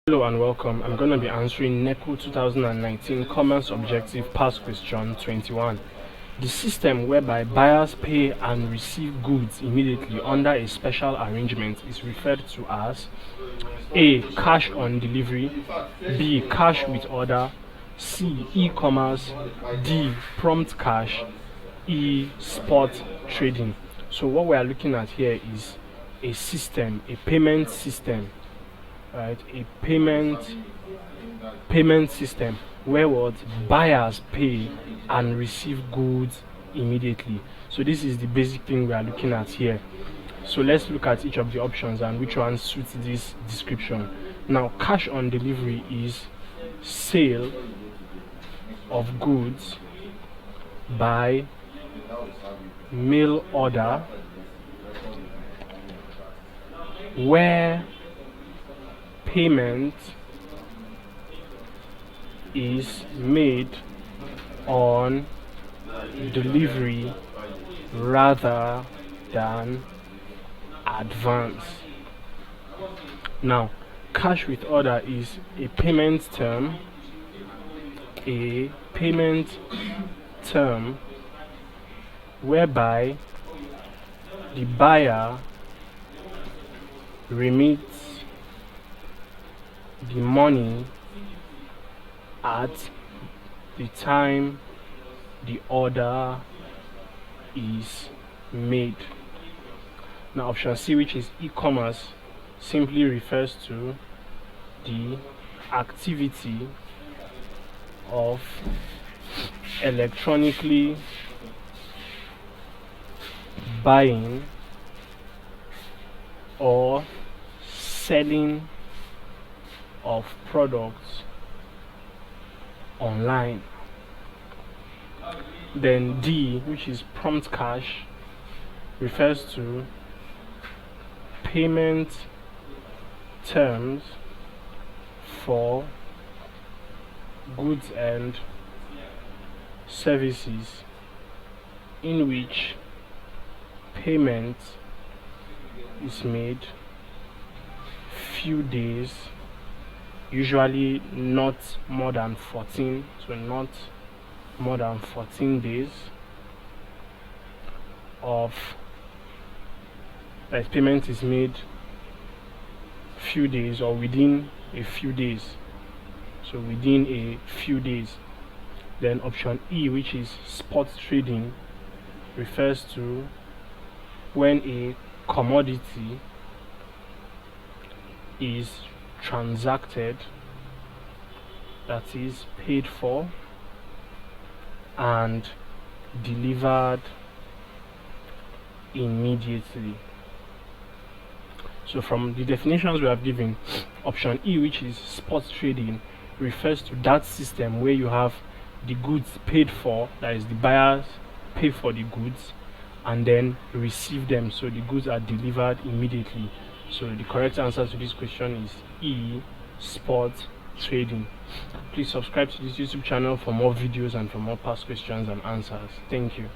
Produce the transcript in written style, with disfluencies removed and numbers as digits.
Hello and welcome. I'm going to be answering NECO 2019 Commerce Objective Past Question 21. The system whereby buyers pay and receive goods immediately under a special arrangement is referred to as A. Cash on delivery, B. Cash with order, C. E-commerce, D. Prompt cash, E. Spot trading. So what we are looking at here is a system, a payment system. Right, a payment system where what buyers pay and receive goods immediately. So this is the basic thing we are looking at here. So let's look at each of the options and which one suits this description. Now, cash on delivery is sale of goods by mail order where payment is made on delivery rather than advance. Now, cash with order is a payment term whereby the buyer remits the money at the time the order is made. Now, option C, which is e-commerce, simply refers to the activity of electronically buying or selling of products online. Then D, which is prompt cash, refers to payment terms for goods and services in which payment is made few days, usually not more than 14, so not more than 14 days of that payment is made few days or within a few days, so within a few days. Then option E, which is spot trading, refers to when a commodity is transacted, that is paid for and delivered immediately. So from the definitions we have given, option E, which is spot trading, refers to that system where you have the goods paid for, that is the buyers pay for the goods and then receive them, so the goods are delivered immediately. So the correct answer to this question is E, spot trading. Please subscribe to this YouTube channel for more videos and for more past questions and answers. Thank you.